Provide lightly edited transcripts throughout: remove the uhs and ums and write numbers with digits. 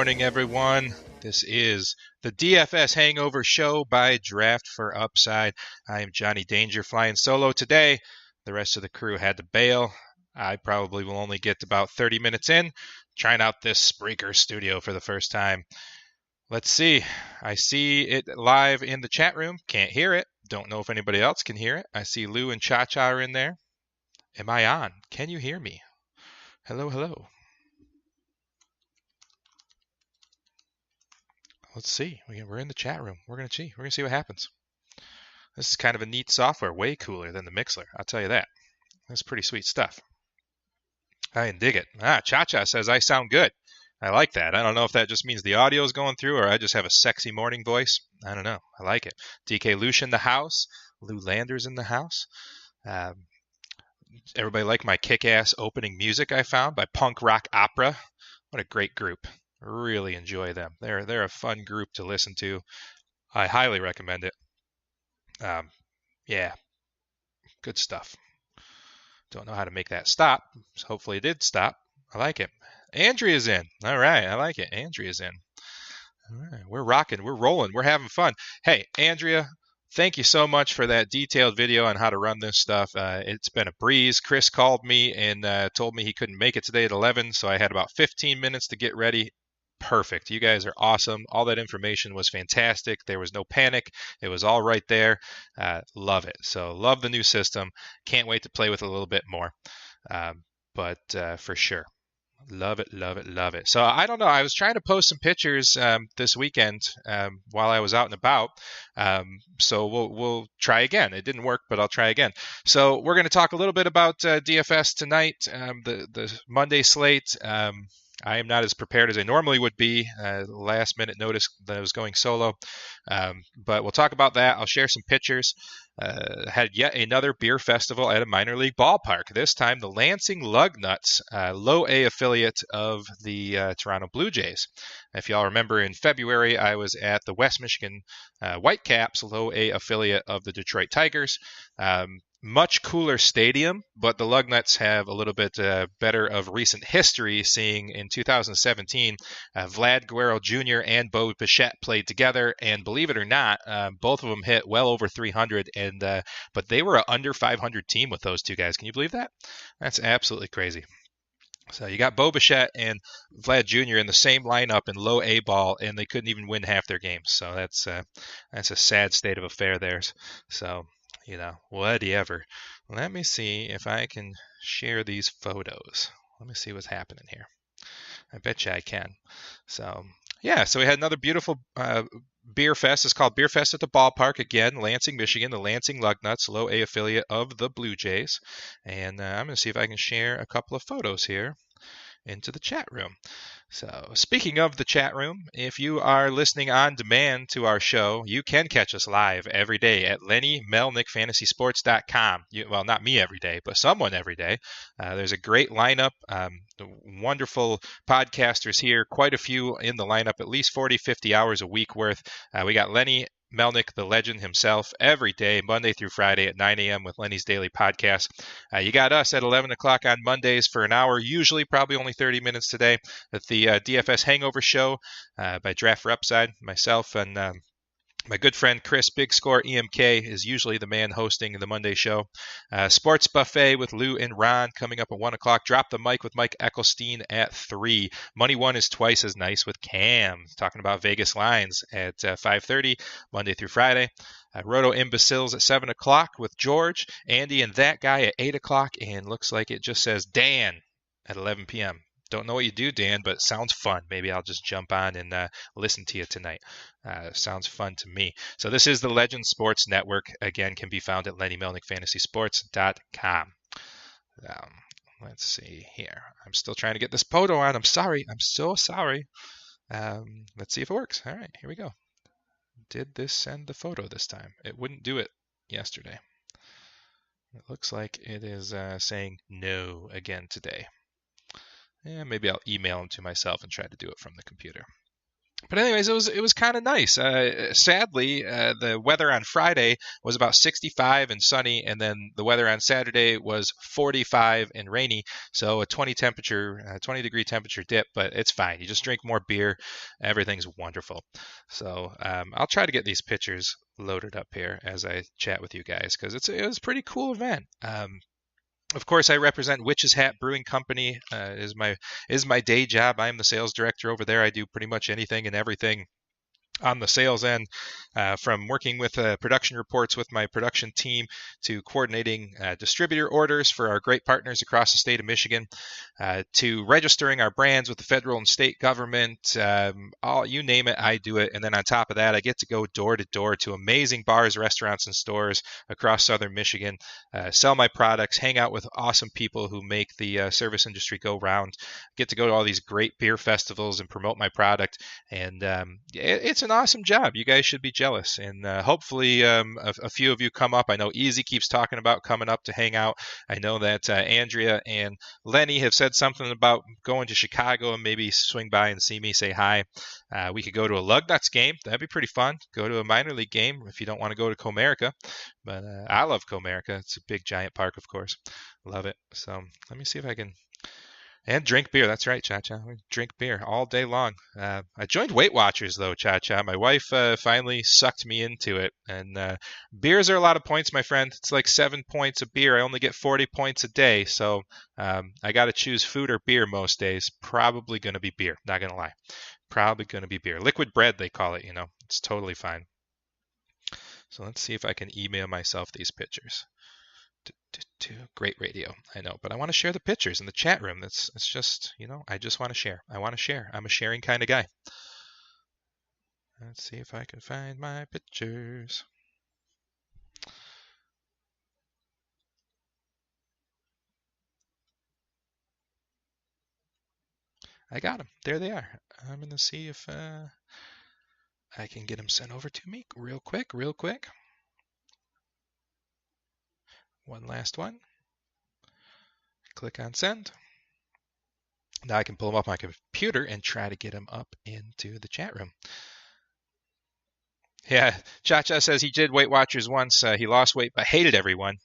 morning, everyone. This is the DFS Hangover show by Draft for Upside. I am Johnny Danger flying solo today. The rest of the crew had to bail. I probably will only get about 30 minutes in, trying out this Spreaker studio for the first time. Let's see. I see it live in the chat room. Can't hear it. Don't know if anybody else can hear it. I see Lou and Cha-Cha are in there. Am I on? Can you hear me? Hello, hello. Let's see. We're in the chat room. We're gonna see. We're gonna see what happens. This is kind of a neat software, way cooler than the Mixler. I'll tell you that. That's pretty sweet stuff. I can dig it. Cha-Cha says I sound good. I like that. I don't know if that just means the audio is going through or I just have a sexy morning voice. I don't know. I like it. DK Lush in the house. Lou Landers in the house. Everybody like my kick-ass opening music I found by Punk Rock Opera. What a great group. Really enjoy them. They're a fun group to listen to. I highly recommend it. Yeah, good stuff. Don't know how to make that stop. So hopefully it did stop. I like it. Andrea's in. All right, I like it. Andrea's in. All right, we're rocking. We're rolling. We're having fun. Hey, Andrea, thank you so much for that detailed video on how to run this stuff. It's been a breeze. Chris called me and told me he couldn't make it today at 11, so I had about 15 minutes to get ready. Perfect. You guys are awesome. All that information was fantastic. There was no panic. It was all right there. Love it. So love the new system. Can't wait to play with it a little bit more. But for sure. Love it, love it, love it. So I don't know. I was trying to post some pictures this weekend while I was out and about. So we'll try again. It didn't work, but I'll try again. So we're going to talk a little bit about DFS tonight, the Monday slate. I am not as prepared as I normally would be. Last minute notice that I was going solo. But we'll talk about that. I'll share some pictures. Had yet another beer festival at a minor league ballpark. This time the Lansing Lugnuts, low A affiliate of the Toronto Blue Jays. If y'all remember, in February I was at the West Michigan Whitecaps, low A affiliate of the Detroit Tigers. Much cooler stadium, but the Lugnuts have a little bit better of recent history, seeing in 2017 Vlad Guerrero Jr. and Bo Bichette played together, and believe it or not, both of them hit well over 300, but they were an under 500 team with those two guys. Can you believe that? That's absolutely crazy. So you got Bo Bichette and Vlad Jr. in the same lineup in low A ball, and they couldn't even win half their games. So that's a sad state of affair there. So, whatever. Let me see if I can share these photos. Let me see what's happening here. I bet you I can. So, yeah, so we had another beautiful beer fest. It's called Beer Fest at the Ballpark, again, Lansing, Michigan, the Lansing Lugnuts, low A affiliate of the Blue Jays. And I'm going to see if I can share a couple of photos here into the chat room. So speaking of the chat room, if you are listening on demand to our show, you can catch us live every day at LennyMelnickFantasySports.com. Well, not me every day, but someone every day. There's a great lineup, wonderful podcasters here, quite a few in the lineup, at least 40, 50 hours a week worth. We got Lenny Melnick, the legend himself, every day, Monday through Friday at 9 a.m. with Lenny's Daily Podcast. You got us at 11 o'clock on Mondays for an hour, usually probably only 30 minutes today, at the DFS Hangover Show by Draft for Upside. Myself and my good friend Chris Big Score EMK is usually the man hosting the Monday show. Sports Buffet with Lou and Ron coming up at 1 o'clock. Drop the Mic with Mike Ecclestein at 3. Money One is twice as nice with Cam, talking about Vegas lines at 5:30, Monday through Friday. Roto Imbeciles at 7 o'clock with George, Andy, and that guy at 8 o'clock. And looks like it just says Dan at 11 p.m. Don't know what you do, Dan, but it sounds fun. Maybe I'll just jump on and listen to you tonight. Sounds fun to me. So this is the Legend Sports Network. Again, can be found at LennyMelnickFantasySports.com. Let's see here. I'm still trying to get this photo on. I'm sorry. I'm so sorry. Let's see if it works. All right, here we go. Did this send the photo this time? It wouldn't do it yesterday. It looks like it is saying no again today. Maybe I'll email them to myself and try to do it from the computer. But anyways, it was kind of nice. Sadly, the weather on Friday was about 65 and sunny, and then the weather on Saturday was 45 and rainy. So a 20 degree temperature dip, but it's fine. You just drink more beer, everything's wonderful. So I'll try to get these pictures loaded up here as I chat with you guys because it was a pretty cool event. Of course, I represent Witch's Hat Brewing Company. Is my day job. I am the sales director over there. I do pretty much anything and everything on the sales end, from working with production reports with my production team to coordinating distributor orders for our great partners across the state of Michigan, to registering our brands with the federal and state government. All you name it, I do it. And then on top of that, I get to go door to door to amazing bars, restaurants, and stores across southern Michigan, sell my products, hang out with awesome people who make the service industry go round, get to go to all these great beer festivals and promote my product. And it's an awesome job. You guys should be jealous. And hopefully a few of you come up. I know Easy keeps talking about coming up to hang out. I know that Andrea and Lenny have said something about going to Chicago and maybe swing by and see me, say hi. We could go to a Lugnuts game. That'd be pretty fun. Go to a minor league game if you don't want to go to Comerica. But I love Comerica. It's a big, giant park, of course. Love it. So let me see if I can. And drink beer. That's right, Cha-Cha. We drink beer all day long. I joined Weight Watchers, though, Cha-Cha. My wife finally sucked me into it. And beers are a lot of points, my friend. It's like 7 points a beer. I only get 40 points a day. So I got to choose food or beer most days. Probably going to be beer. Not going to lie. Probably going to be beer. Liquid bread, they call it, you know. It's totally fine. So let's see if I can email myself these pictures. Great radio, I know, but I want to share the pictures in the chat room. It's just, you know, I just want to share. I want to share. I'm a sharing kind of guy. Let's see if I can find my pictures. I got them. There they are. I'm going to see if I can get them sent over to me real quick. One last one. Click on send. Now I can pull them up on my computer and try to get them up into the chat room. Yeah, Cha-Cha says he did Weight Watchers once. He lost weight but hated everyone.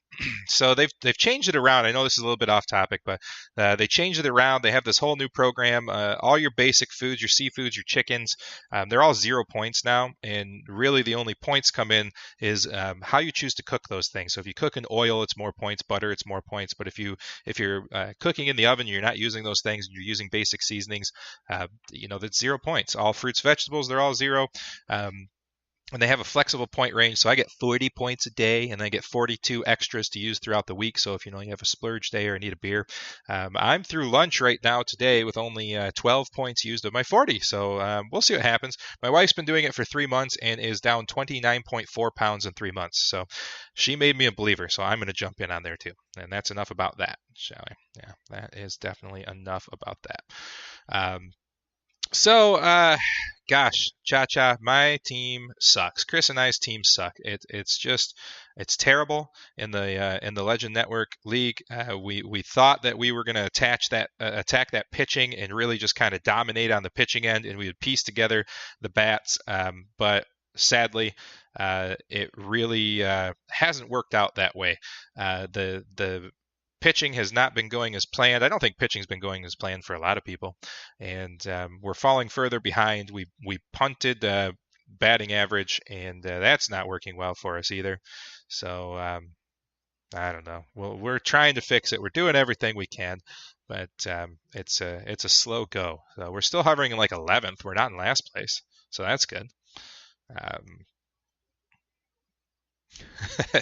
So they've changed it around. I know this is a little bit off topic, but they changed it around. They have this whole new program. All your basic foods, your seafoods, your chickens, they're all 0 points now. And really the only points come in is how you choose to cook those things. So if you cook in oil, it's more points. Butter, it's more points. But if you're cooking in the oven, you're not using those things. You're using basic seasonings. You know, that's 0 points. All fruits, vegetables, they're all 0. And they have a flexible point range, so I get 40 points a day, and I get 42 extras to use throughout the week. So if you have a splurge day or need a beer, I'm through lunch right now today with only 12 points used of my 40. So we'll see what happens. My wife's been doing it for 3 months and is down 29.4 pounds in 3 months. So she made me a believer. So I'm going to jump in on there too. And that's enough about that, shall we? Yeah, that is definitely enough about that. Gosh, Cha-Cha, my team sucks. Chris and I's team suck. It's terrible in the Legend Network League. We thought that we were going to attack that pitching and really just kind of dominate on the pitching end, and we would piece together the bats. But sadly, it really hasn't worked out that way. The pitching has not been going as planned. I don't think pitching's been going as planned for a lot of people, and we're falling further behind. We punted batting average, and that's not working well for us either. So I don't know. Well, we're trying to fix it. We're doing everything we can, but it's a slow go. So we're still hovering in like 11th. We're not in last place, so that's good.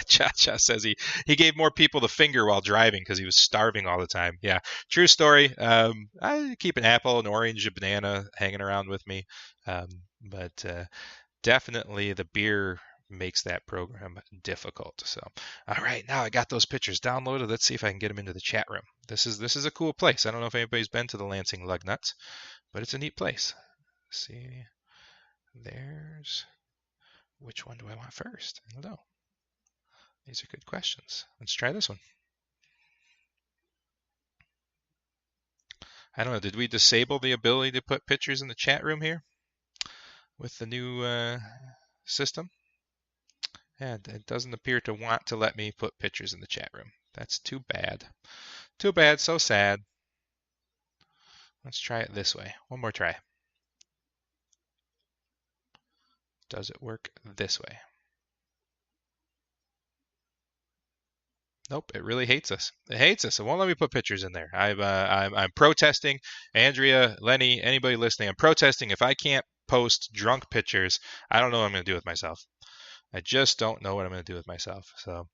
Cha-Cha says he gave more people the finger while driving because he was starving all the time. Yeah, true story. I keep an apple, an orange, a banana hanging around with me, but definitely the beer makes that program difficult. So, all right, now I got those pictures downloaded. Let's see if I can get them into the chat room. This is a cool place. I don't know if anybody's been to the Lansing Lugnuts, but it's a neat place. Let's see, which one do I want first? I don't know. These are good questions. Let's try this one. I don't know. Did we disable the ability to put pictures in the chat room here? with the new system. And it doesn't appear to want to let me put pictures in the chat room. That's too bad. Too bad, so sad. Let's try it this way. One more try. Does it work this way? Nope, it really hates us. It hates us. It won't let me put pictures in there. I'm protesting. Andrea, Lenny, anybody listening, I'm protesting. If I can't post drunk pictures, I don't know what I'm going to do with myself. I just don't know what I'm going to do with myself. So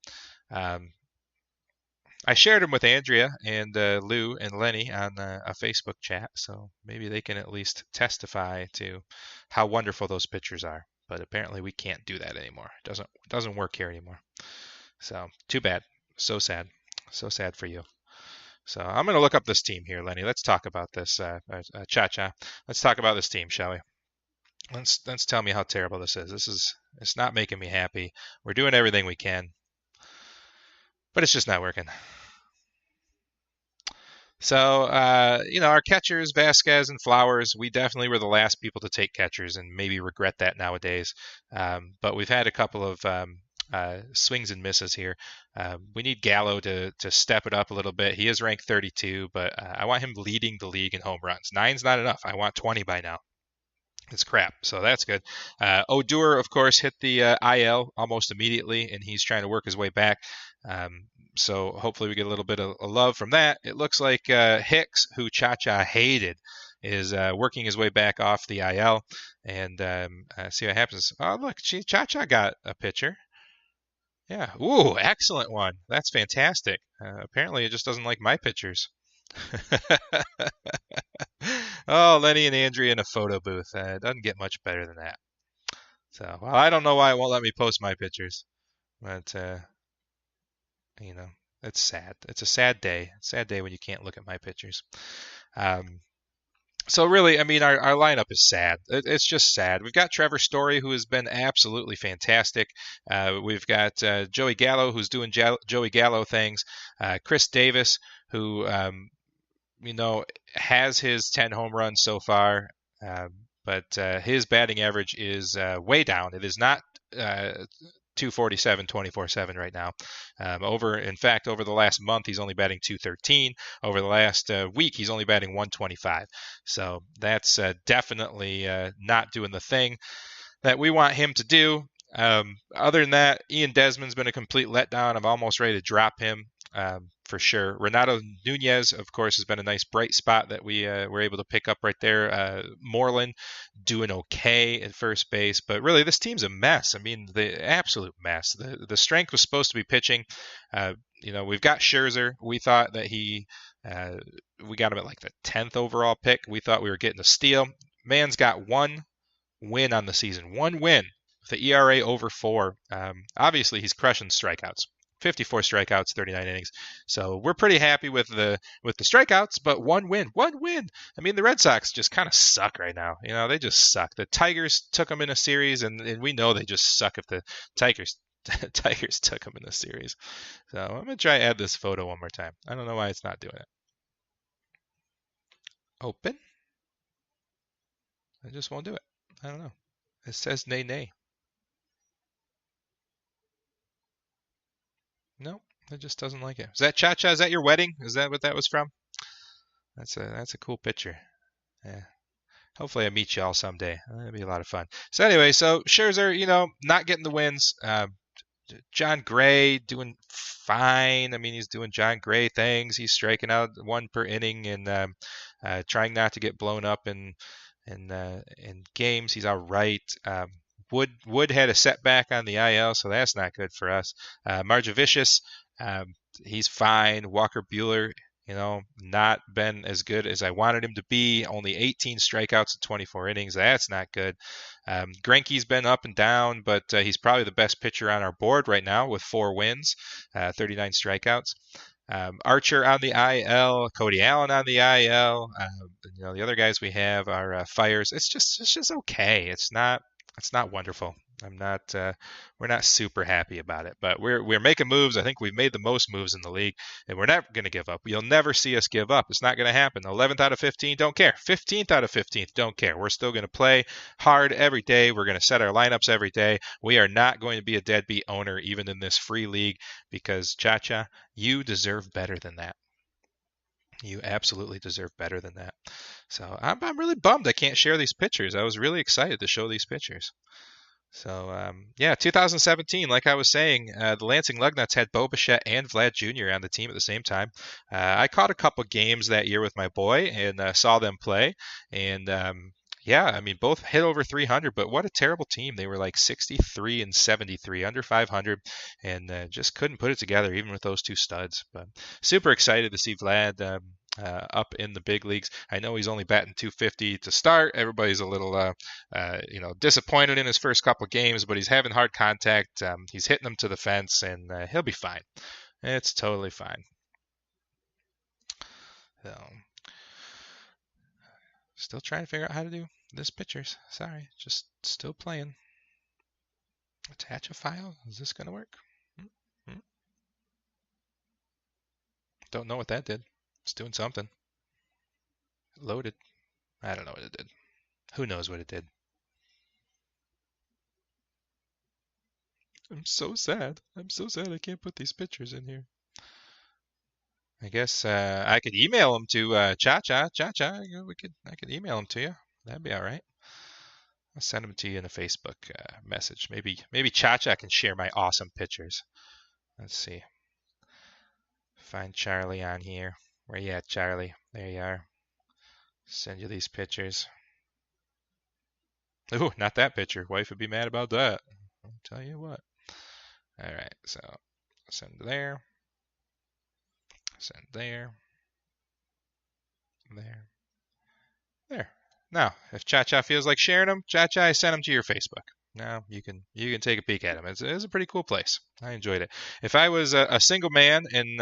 I shared them with Andrea and Lou and Lenny on a Facebook chat, so maybe they can at least testify to how wonderful those pictures are. But apparently we can't do that anymore. It doesn't work here anymore. So too bad. So sad. So sad for you. So I'm going to look up this team here, Lenny. Let's talk about this, Cha-Cha. Let's talk about this team, shall we? Let's tell me how terrible this is. It's not making me happy. We're doing everything we can, but it's just not working. So, our catchers, Vasquez and Flowers, we definitely were the last people to take catchers and maybe regret that nowadays. But we've had a couple of swings and misses here. We need Gallo to step it up a little bit. He is ranked 32, but I want him leading the league in home runs. 9's not enough. I want 20 by now. It's crap, so that's good. Odor, of course, hit the IL almost immediately, and he's trying to work his way back. So hopefully we get a little bit of love from that. It looks like Hicks, who Cha-Cha hated, is working his way back off the IL, and see what happens. Oh, look, Cha-Cha got a pitcher. Yeah. Ooh, excellent one. That's fantastic. Apparently it just doesn't like my pictures. Oh, Lenny and Andrea in a photo booth. It doesn't get much better than that. So, well, I don't know why it won't let me post my pictures, but it's sad. It's a sad day. Sad day when you can't look at my pictures. So really, I mean, our lineup is sad. It's just sad. We've got Trevor Story, who has been absolutely fantastic. We've got Joey Gallo, who's doing Joey Gallo things. Chris Davis, who has his 10 home runs so far, but his batting average is way down. It is not 247 24/7 right now. In fact, over the last month, he's only batting 213. Over the last week, he's only batting 125. So that's definitely not doing the thing that we want him to do. Other than that, Ian Desmond's been a complete letdown. I'm almost ready to drop him for sure. Renato Nunez, of course, has been a nice bright spot that we were able to pick up right there. Moreland doing okay at first base, but really this team's a mess. I mean, the absolute mess. The strength was supposed to be pitching. We've got Scherzer. We thought that we got him at like the 10th overall pick. We thought we were getting a steal. Man's got one win on the season. One win with the ERA over 4. Obviously, he's crushing strikeouts. 54 strikeouts, 39 innings. So we're pretty happy with the strikeouts, but one win. I mean, the Red Sox just kind of suck right now. They just suck. The Tigers took them in a series, and we know they just suck if the Tigers took them in a series. So I'm going to try to add this photo one more time. I don't know why it's not doing it. Open. I just won't do it. I don't know. It says nay. No, it just doesn't like it. Is that Cha-Cha? Is that your wedding? Is that what that was from? That's a cool picture. Yeah. Hopefully I meet you all someday. That'd be a lot of fun. So anyway, Scherzer, not getting the wins. John Gray doing fine. I mean, he's doing John Gray things. He's striking out 1 per inning and trying not to get blown up in games. He's all right. Wood had a setback on the IL, so that's not good for us. Marjavicius, he's fine. Walker Buehler, not been as good as I wanted him to be. Only 18 strikeouts in 24 innings. That's not good. Greinke's been up and down, but he's probably the best pitcher on our board right now with 4 wins, 39 strikeouts. Archer on the IL, Cody Allen on the IL. The other guys we have are Fires. It's just okay. It's not wonderful. I'm not. We're not super happy about it, but we're making moves. I think we've made the most moves in the league, and we're never going to give up. You'll never see us give up. It's not going to happen. 11th out of 15, don't care. 15th out of 15th, don't care. We're still going to play hard every day. We're going to set our lineups every day. We are not going to be a deadbeat owner even in this free league because Cha-Cha, you deserve better than that. You absolutely deserve better than that. So I'm really bummed I can't share these pictures. I was really excited to show these pictures. So yeah, 2017, like I was saying, the Lansing Lugnuts had Bo Bichette and Vlad Jr. on the team at the same time. I caught a couple games that year with my boy and saw them play. And yeah, I mean, both hit over 300, but what a terrible team. They were like 63 and 73, under 500, and just couldn't put it together even with those two studs. But super excited to see Vlad up in the big leagues. I know he's only batting 250 to start. Everybody's a little, disappointed in his first couple of games, but he's having hard contact. He's hitting them to the fence, and he'll be fine. It's totally fine. So, still trying to figure out how to do this pictures. Sorry, just still playing. Attach a file. Is this going to work? Don't know what that did. It's doing something. It loaded. I don't know what it did. Who knows what it did? I'm so sad. I'm so sad I can't put these pictures in here. I guess I could email them to Cha-Cha. Cha-Cha, I could email them to you. That'd be all right. I'll send them to you in a Facebook message. Maybe Cha-Cha can share my awesome pictures. Let's see. Find Charlie on here. Where you at, Charlie? There you are. Send you these pictures. Ooh, not that picture. Wife would be mad about that. I'll tell you what. All right, so send there. Send there. There. Now, if Cha-Cha feels like sharing them, Cha-Cha, I send them to your Facebook. Now you can take a peek at them. It's a pretty cool place. I enjoyed it. If I was a single man and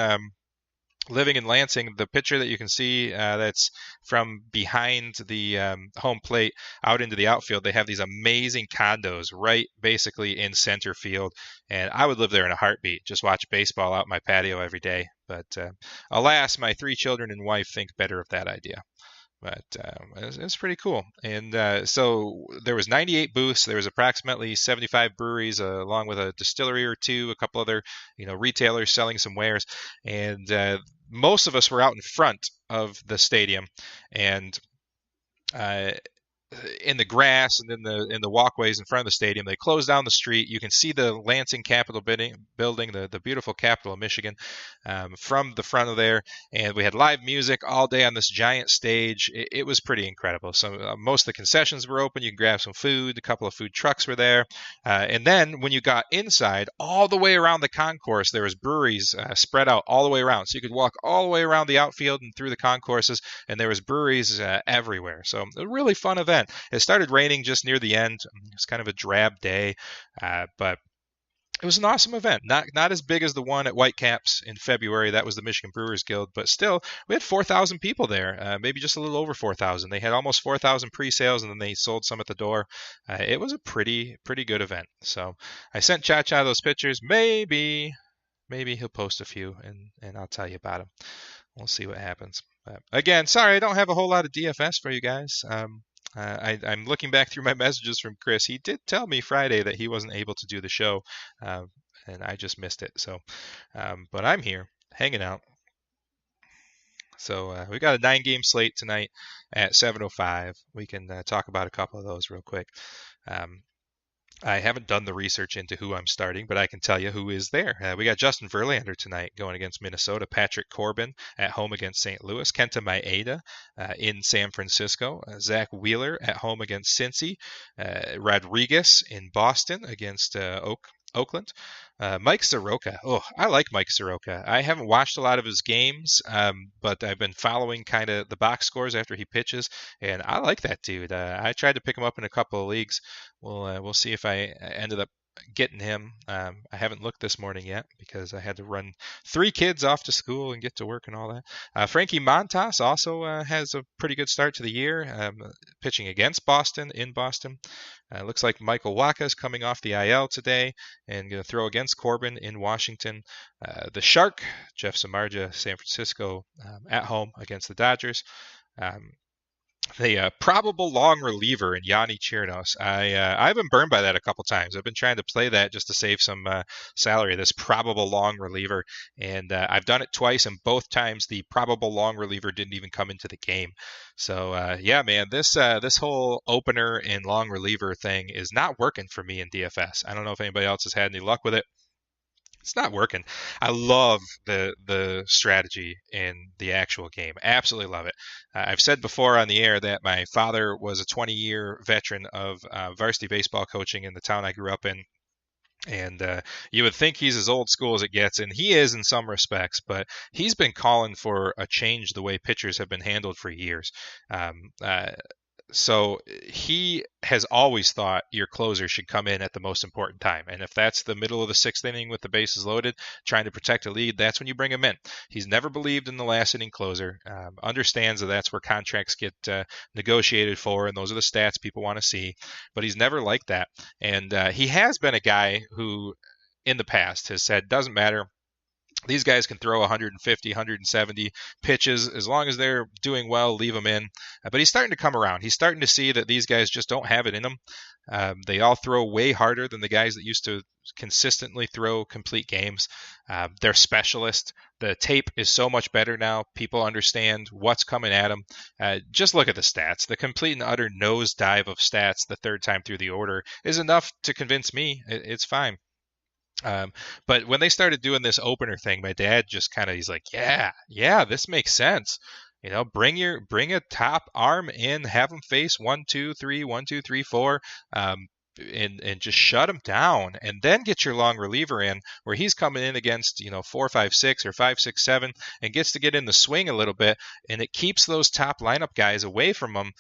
living in Lansing, the picture that you can see that's from behind the home plate out into the outfield, they have these amazing condos right basically in center field. And I would live there in a heartbeat, just watch baseball out my patio every day. But alas, my 3 children and wife think better of that idea. But it's pretty cool. And so there was 98 booths. There was approximately 75 breweries, along with a distillery or two, a couple other, retailers selling some wares. And most of us were out in front of the stadium, and in the grass and in the walkways in front of the stadium. They closed down the street. You can see the Lansing Capitol building, the beautiful capital of Michigan, from the front of there. And we had live music all day on this giant stage. It was pretty incredible. So most of the concessions were open. You can grab some food. A couple of food trucks were there. And then when you got inside, all the way around the concourse, there was breweries spread out all the way around. So you could walk all the way around the outfield and through the concourses, and there was breweries everywhere. So a really fun event. It started raining just near the end. It was kind of a drab day, but it was an awesome event. Not as big as the one at Whitecaps in February. That was the Michigan Brewers Guild, but still, we had 4,000 people there, maybe just a little over 4,000. They had almost 4,000 pre-sales, and then they sold some at the door. It was a pretty good event. So I sent Cha-Cha those pictures. Maybe he'll post a few, and I'll tell you about them. We'll see what happens. But again, sorry, I don't have a whole lot of DFS for you guys. I'm looking back through my messages from Chris. He did tell me Friday that he wasn't able to do the show, and I just missed it. So, but I'm here, hanging out. So we got a 9-game slate tonight at 7:05. We can talk about a couple of those real quick. I haven't done the research into who I'm starting, but I can tell you who is there. We got Justin Verlander tonight going against Minnesota, Patrick Corbin at home against St. Louis, Kenta Maeda in San Francisco, Zach Wheeler at home against Cincy, Rodriguez in Boston against Oakland. Mike Soroka. Oh, I like Mike Soroka. I haven't watched a lot of his games, but I've been following kind of the box scores after he pitches, and I like that dude. I tried to pick him up in a couple of leagues. We'll see if I ended up getting him. I haven't looked this morning yet because I had to run 3 kids off to school and get to work and all that. Frankie Montas also has a pretty good start to the year, pitching against Boston in Boston. Looks like Michael Wacha is coming off the IL today and going to throw against Corbin in Washington. The Shark, Jeff Samardzija, San Francisco, at home against the Dodgers. The probable long reliever in Yanni Chirinos. I've been burned by that a couple times. I've been trying to play that just to save some salary, this probable long reliever, and I've done it twice, and both times the probable long reliever didn't even come into the game. So yeah, man, this whole opener and long reliever thing is not working for me in DFS. I don't know if anybody else has had any luck with it. It's not working. I love the strategy in the actual game. Absolutely love it. I've said before on the air that my father was a 20-year veteran of varsity baseball coaching in the town I grew up in. And you would think he's as old school as it gets, and he is in some respects, but he's been calling for a change the way pitchers have been handled for years. So he has always thought your closer should come in at the most important time. And if that's the middle of the 6th inning with the bases loaded, trying to protect a lead, that's when you bring him in. He's never believed in the last inning closer, understands that that's where contracts get negotiated for, and those are the stats people want to see. But he's never liked that. And he has been a guy who, in the past, has said, doesn't matter. These guys can throw 150, 170 pitches. As long as they're doing well, leave them in. But he's starting to come around. He's starting to see that these guys just don't have it in them. They all throw way harder than the guys that used to consistently throw complete games. They're specialists. The tape is so much better now. People understand what's coming at them. Just look at the stats. The complete and utter nosedive of stats the third time through the order is enough to convince me it's fine. But when they started doing this opener thing, my dad just he's like, yeah, this makes sense. You know, bring a top arm in, have them face 1, 2, 3, 1, 2, 3, 4, and just shut him down, and then get your long reliever in where he's coming in against 4, 5, 6 or 5, 6, 7 and gets to get in the swing a little bit, and it keeps those top lineup guys away from him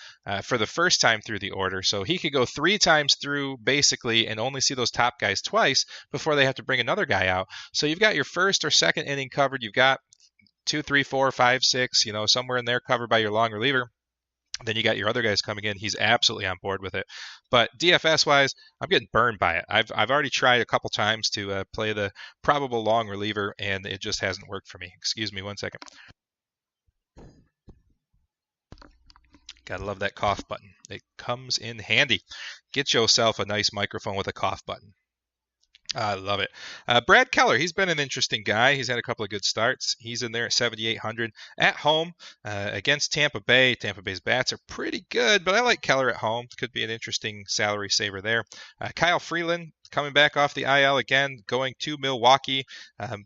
for the first time through the order. So he could go 3 times through basically and only see those top guys twice before they have to bring another guy out. So you've got your first or second inning covered. You've got 2, 3, 4, 5, 6, somewhere in there covered by your long reliever. Then you got your other guys coming in. He's absolutely on board with it. But DFS wise, I'm getting burned by it. I've already tried a couple times to play the probable long reliever, and it just hasn't worked for me. Excuse me 1 second. Gotta love that cough button. It comes in handy. Get yourself a nice microphone with a cough button. I love it. Brad Keller, he's been an interesting guy. He's had a couple of good starts. He's in there at 7,800 at home against Tampa Bay. Tampa Bay's bats are pretty good, but I like Keller at home. Could be an interesting salary saver there. Kyle Freeland coming back off the IL again, going to Milwaukee,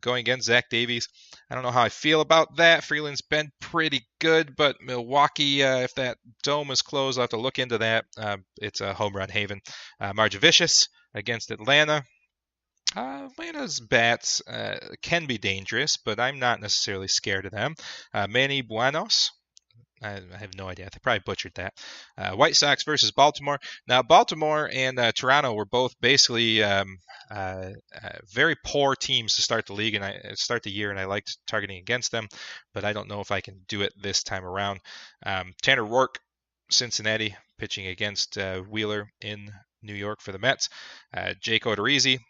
going against Zach Davies. I don't know how I feel about that. Freeland's been pretty good, but Milwaukee, if that dome is closed, I'll have to look into that. It's a home run haven. Marjavicius against Atlanta. Atlanta's bats can be dangerous, but I'm not necessarily scared of them. Manny Buenos. I have no idea. I probably butchered that. White Sox versus Baltimore. Now, Baltimore and Toronto were both basically very poor teams to start the league and start the year, and I liked targeting against them, but I don't know if I can do it this time around. Tanner Roark, Cincinnati, pitching against Wheeler in New York for the Mets. Jake Odorizzi,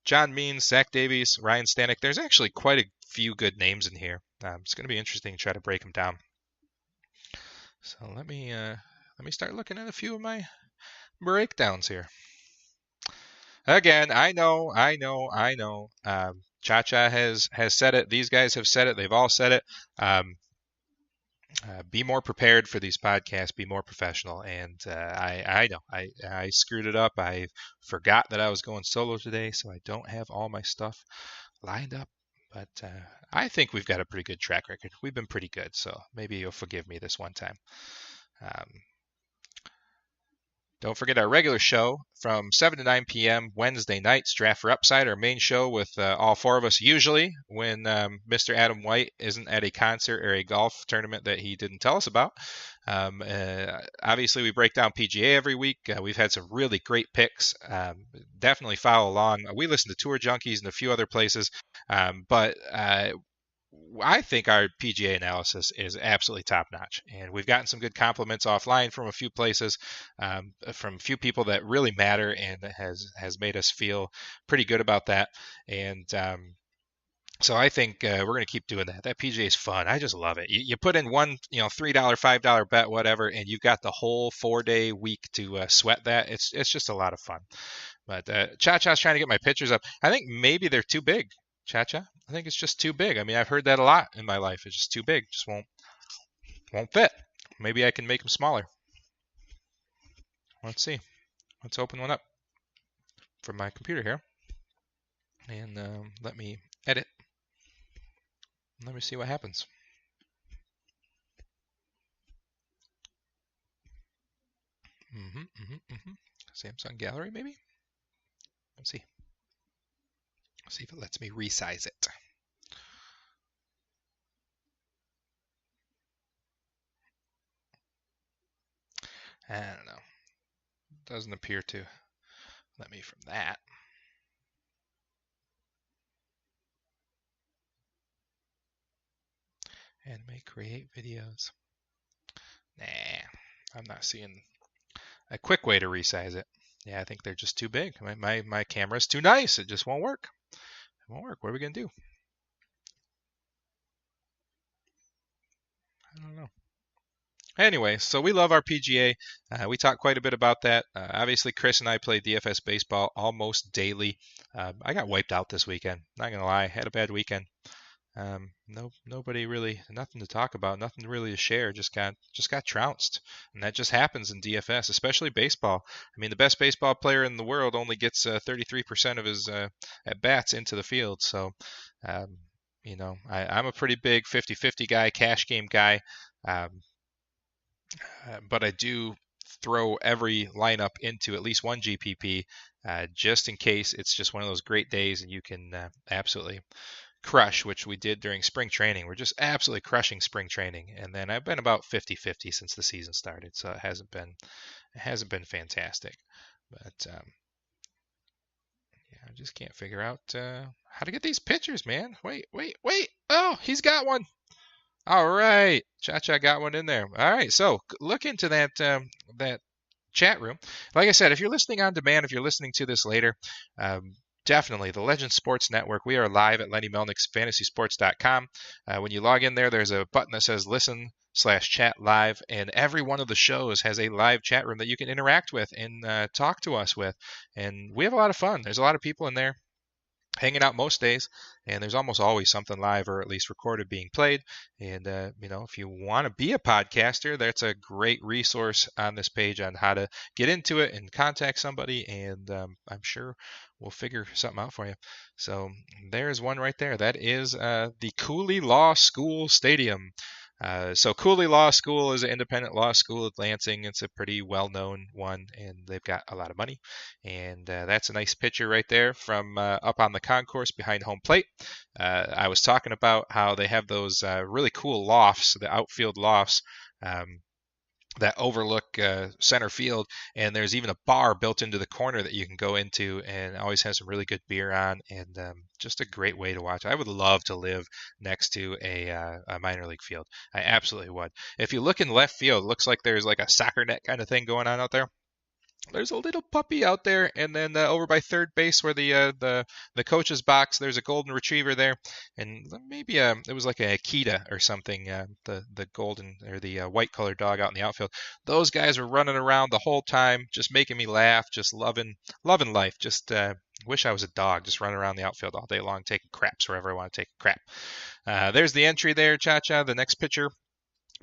John Means, Zach Davies, Ryan Stanek. There's actually quite a few good names in here. It's going to be interesting to try to break them down. So let me start looking at a few of my breakdowns here. Again, I know. Cha-Cha has said it. These guys have said it. They've all said it. Be more prepared for these podcasts. Be more professional. And I know I screwed it up. I forgot that I was going solo today, so I don't have all my stuff lined up. But I think we've got a pretty good track record. We've been pretty good, so maybe you'll forgive me this one time. Don't forget our regular show from 7 to 9 p.m. Wednesday nights, Draft for Upside, our main show with all four of us, usually when Mr. Adam White isn't at a concert or a golf tournament that he didn't tell us about. Obviously, we break down PGA every week. We've had some really great picks. Definitely follow along. We listen to Tour Junkies and a few other places, but I think our PGA analysis is absolutely top notch, and we've gotten some good compliments offline from a few places, from a few people that really matter, and has made us feel pretty good about that. And so I think we're going to keep doing that. That PGA is fun. I just love it. You put in one, $3, $5 bet, whatever, and you've got the whole 4-day week to sweat that. It's just a lot of fun. But Cha-Cha's trying to get my pictures up. I think maybe they're too big. Cha-Cha? I think it's just too big. I mean, I've heard that a lot in my life. It's just too big. Just won't fit. Maybe I can make them smaller. Let's see. Let's open one up from my computer here. And let me edit. Let me see what happens. Samsung Gallery, maybe? Let's see. See if it lets me resize it. I don't know. Doesn't appear to let me from that. And may create videos. Nah, I'm not seeing a quick way to resize it. Yeah, I think they're just too big. My camera's too nice. It just won't work. It won't work. What are we going to do? I don't know. Anyway, so we love our PGA. We talk quite a bit about that. Obviously, Chris and I play DFS baseball almost daily. I got wiped out this weekend. Not going to lie. Had a bad weekend. Nobody really, nothing to talk about, nothing really to share. Just got trounced, and that just happens in DFS, especially baseball. I mean, the best baseball player in the world only gets 33% of his at bats into the field. So, I'm a pretty big 50-50 guy, cash game guy, but I do throw every lineup into at least one GPP, just in case it's just one of those great days and you can absolutely crush, which we did during spring training. We're just absolutely crushing spring training, and then I've been about 50-50 since the season started, so it hasn't been fantastic. But yeah, I just can't figure out how to get these pictures, man. Wait. Oh, he's got one. All right, Cha-Cha got one in there. All right, so look into that chat room. Like I said, if you're listening on demand, if you're listening to this later, definitely the Legend Sports Network. We are live at Lenny Melnick's FantasySports.com. When you log in there, there's a button that says listen/chat live, and every one of the shows has a live chat room that you can interact with and talk to us with. And we have a lot of fun. There's a lot of people in there hanging out most days, and there's almost always something live or at least recorded being played. And if you want to be a podcaster, that's a great resource on this page on how to get into it and contact somebody, and I'm sure we'll figure something out for you. So there's one right there. That is the Cooley Law School Stadium. So Cooley Law School is an independent law school at Lansing. It's a pretty well-known one, and they've got a lot of money. And that's a nice picture right there from up on the concourse behind home plate. I was talking about how they have those really cool lofts, the outfield lofts, that overlook center field, and there's even a bar built into the corner that you can go into, and always has some really good beer on, and just a great way to watch. I would love to live next to a minor league field. I absolutely would. If you look in left field, it looks like there's like a soccer net kind of thing going on out there. There's a little puppy out there, and then over by third base where the coach's box, there's a golden retriever there, and maybe it was like a Akita or something, the golden or the white colored dog out in the outfield. Those guys were running around the whole time, just making me laugh, just loving life. Just wish I was a dog, just running around the outfield all day long, taking craps wherever I want to take a crap. There's the entry there, Cha-Cha. The next picture.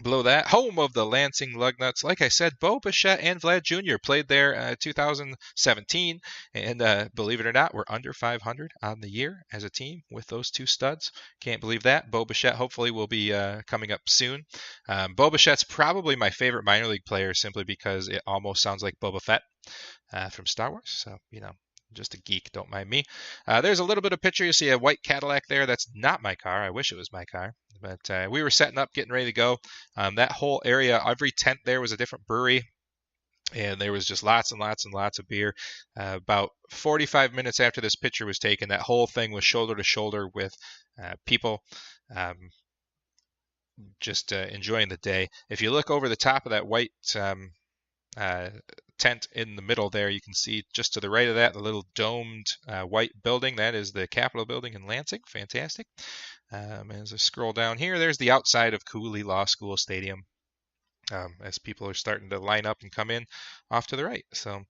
Below that, home of the Lansing Lugnuts. Like I said, Bo Bichette and Vlad Jr. played there 2017, and believe it or not, we're under 500 on the year as a team with those two studs. Can't believe that. Bo Bichette hopefully will be coming up soon. Bo Bichette's probably my favorite minor league player simply because it almost sounds like Boba Fett. from Star Wars. So, just a geek, don't mind me. There's a little bit of picture. You see a white Cadillac there. That's not my car. I wish it was my car. But we were setting up, getting ready to go. That whole area, every tent there was a different brewery. And there was just lots and lots and lots of beer. About 45 minutes after this picture was taken, that whole thing was shoulder to shoulder with people just enjoying the day. If you look over the top of that white tent in the middle there, you can see just to the right of that, the little domed white building. That is the Capitol building in Lansing. Fantastic. As I scroll down here, there's the outside of Cooley Law School Stadium. As people are starting to line up and come in off to the right. So,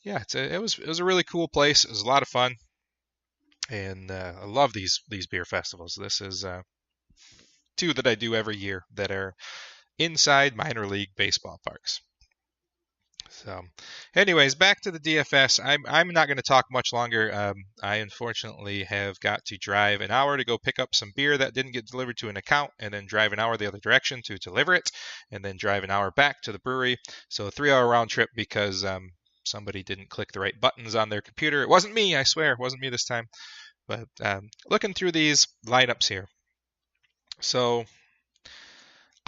yeah, it was a really cool place. It was a lot of fun, and I love these beer festivals. This is 2 that I do every year that are inside minor league baseball parks. So, anyways, back to the DFS. I'm not going to talk much longer. I unfortunately have got to drive an hour to go pick up some beer that didn't get delivered to an account, and then drive an hour the other direction to deliver it, and then drive an hour back to the brewery. So a 3-hour round trip because somebody didn't click the right buttons on their computer. It wasn't me, I swear. It wasn't me this time. But looking through these lineups here. So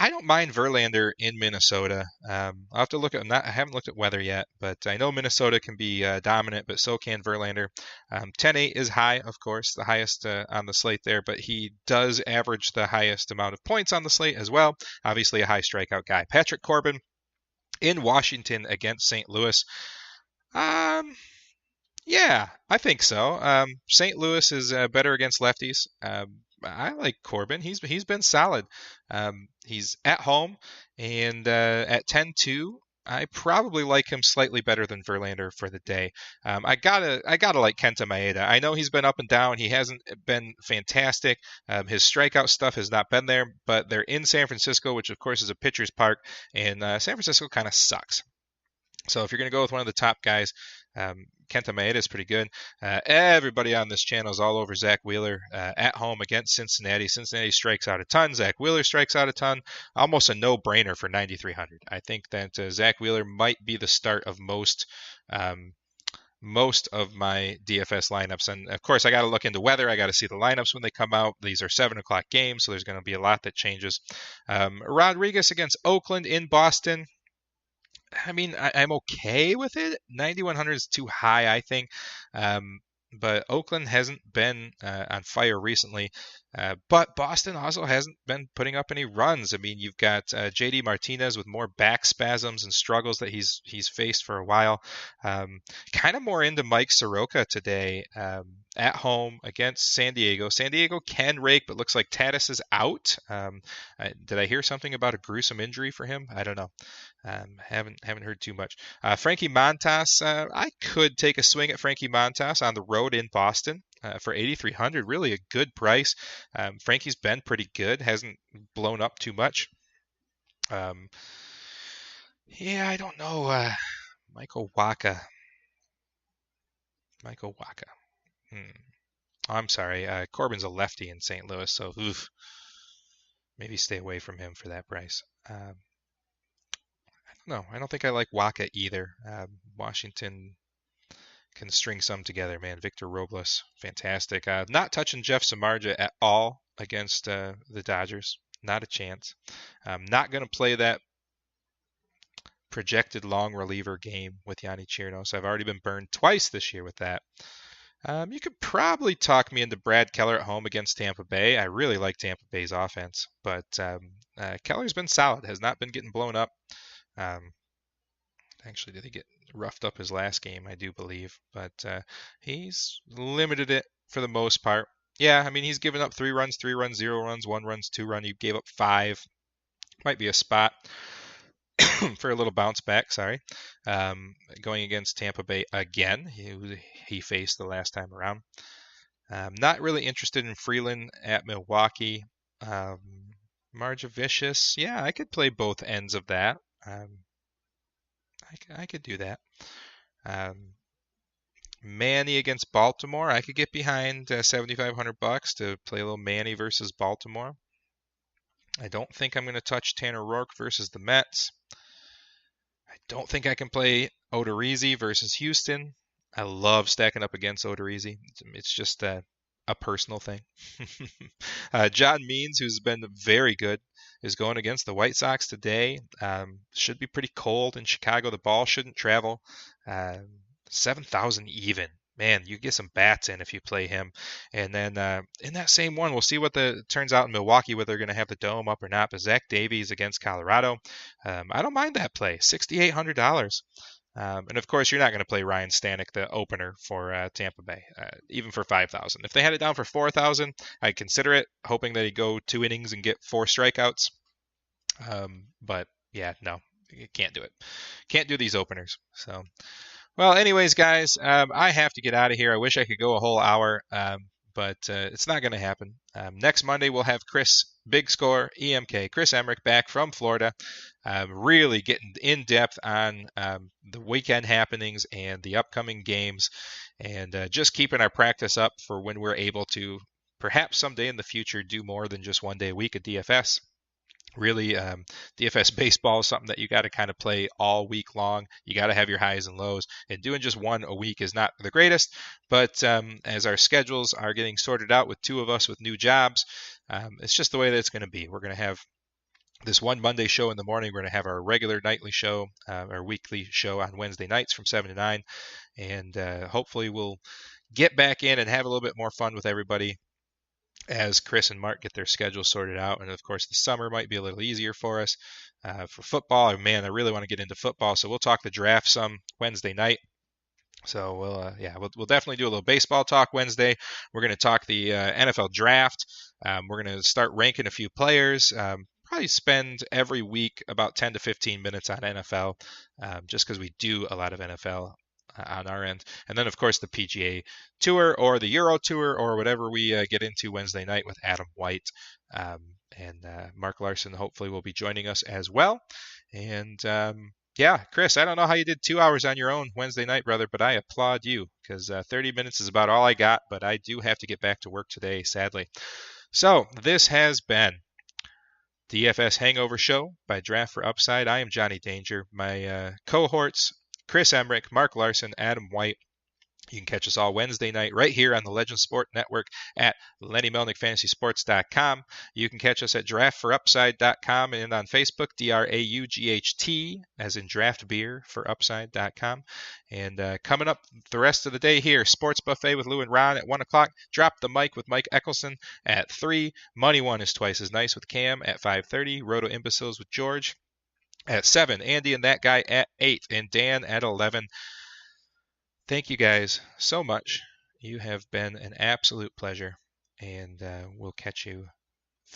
I don't mind Verlander in Minnesota. I'll have to look at. I haven't looked at weather yet, but I know Minnesota can be dominant, but so can Verlander. 10-8 is high, of course, the highest on the slate there, but he does average the highest amount of points on the slate as well. Obviously, a high strikeout guy. Patrick Corbin in Washington against St. Louis. Yeah, I think so. St. Louis is better against lefties. I like Corbin. He's been solid. He's at home, and at 10-2, I probably like him slightly better than Verlander for the day. I gotta like Kenta Maeda. I know he's been up and down. He hasn't been fantastic. His strikeout stuff has not been there, but they're in San Francisco, which of course is a pitcher's park, and San Francisco kind of sucks. So if you're going to go with one of the top guys, Kenta Maeda is pretty good. Everybody on this channel is all over Zach Wheeler at home against Cincinnati. Cincinnati strikes out a ton. Zach Wheeler strikes out a ton. Almost a no-brainer for 9,300. I think that Zach Wheeler might be the start of most of my DFS lineups. And of course, I got to look into weather. I got to see the lineups when they come out. These are 7 o'clock games, so there's going to be a lot that changes. Rodriguez against Oakland in Boston. I mean, I'm okay with it. 9,100 is too high, I think. But Oakland hasn't been on fire recently. But Boston also hasn't been putting up any runs. I mean, you've got JD Martinez with more back spasms and struggles that he's faced for a while. Kind of more into Mike Soroka today at home against San Diego. San Diego can rake, but looks like Tatis is out. Did I hear something about a gruesome injury for him? I don't know. Haven't heard too much. Frankie Montas, I could take a swing at Frankie Montas on the road in Boston for 8,300. Really a good price. Frankie's been pretty good, hasn't blown up too much. Yeah, I don't know. Michael Wacha. Oh, I'm sorry. Corbin's a lefty in St. Louis, so maybe stay away from him for that price. No, I don't think I like Wacha either. Washington can string some together, man. Victor Robles, fantastic. Not touching Jeff Samardzija at all against the Dodgers. Not a chance. I'm not going to play that projected long reliever game with Yanni Chirinos. I've already been burned twice this year with that. You could probably talk me into Brad Keller at home against Tampa Bay. I really like Tampa Bay's offense, but Keller's been solid, has not been getting blown up. Actually, did he get roughed up his last game? I do believe, but he's limited it for the most part. Yeah, I mean, he's given up 3 runs, 0 runs, 1 run, 2 run. He gave up 5. Might be a spot for a little bounce back. Sorry, going against Tampa Bay again. He faced the last time around. Not really interested in Freeland at Milwaukee. Marjavicius, yeah, I could play both ends of that. I could do that. Manny against Baltimore, I could get behind $7,500 to play a little Manny versus Baltimore. I don't think I'm going to touch Tanner Roark versus the Mets. I don't think I can play Odorizzi versus Houston. I love stacking up against Odorizzi. It's just a personal thing. John Means, who's been very good, is going against the White Sox today. Should be pretty cold in Chicago. The ball shouldn't travel. 7,000 even. Man, you get some bats in if you play him. And then in that same one, we'll see what turns out in Milwaukee, whether they're going to have the dome up or not. But Zach Davies against Colorado, I don't mind that play. $6,800. And of course, you're not going to play Ryan Stanek, the opener for Tampa Bay, even for 5,000. If they had it down for 4,000, I'd consider it, hoping that he'd go 2 innings and get 4 strikeouts. But yeah, no, you can't do it. Can't do these openers. So. Well, anyways, guys, I have to get out of here. I wish I could go a whole hour, but it's not going to happen. Next Monday, we'll have Chris, Big Score, EMK, Chris Emmerich back from Florida, really getting in depth on the weekend happenings and the upcoming games, and just keeping our practice up for when we're able to perhaps someday in the future do more than just 1 day a week of DFS. Really, DFS baseball is something that you got to kind of play all week long. You got to have your highs and lows, and doing just one a week is not the greatest. But as our schedules are getting sorted out with 2 of us with new jobs, it's just the way that it's going to be. We're going to have this one Monday show in the morning. We're going to have our regular nightly show, our weekly show on Wednesday nights from 7 to 9, and hopefully we'll get back in and have a little bit more fun with everybody as Chris and Mark get their schedules sorted out. And of course, the summer might be a little easier for us. For football, man, I really want to get into football. So we'll talk the draft some Wednesday night. So we'll definitely do a little baseball talk Wednesday. We're going to talk the NFL draft. We're going to start ranking a few players. Probably spend every week about 10 to 15 minutes on NFL, just because we do a lot of NFL on our end. And then, of course, the PGA Tour or the Euro Tour or whatever we get into Wednesday night with Adam White. And Mark Larson hopefully will be joining us as well. And yeah, Chris, I don't know how you did 2 hours on your own Wednesday night, brother, but I applaud you because 30 minutes is about all I got. But I do have to get back to work today, sadly. So this has been DFS Hangover Show by Draft for Upside. I am Johnny Danger. My cohorts, Chris Emmerich, Mark Larson, Adam White. You can catch us all Wednesday night right here on the Legend Sport Network at LennyMelnickFantasySports.com. You can catch us at DraftForUpside.com and on Facebook, DRAUGHT, as in draft beer for upside.com. And coming up the rest of the day here, Sports Buffet with Lou and Ron at 1 o'clock. Drop the Mic with Mike Eckelson at 3. Money One is twice as nice with Cam at 5:30. Roto Imbeciles with George at 7. Andy and That Guy at 8. And Dan at 11. Thank you guys so much. You have been an absolute pleasure, and we'll catch you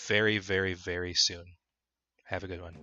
very, very, very soon. Have a good one.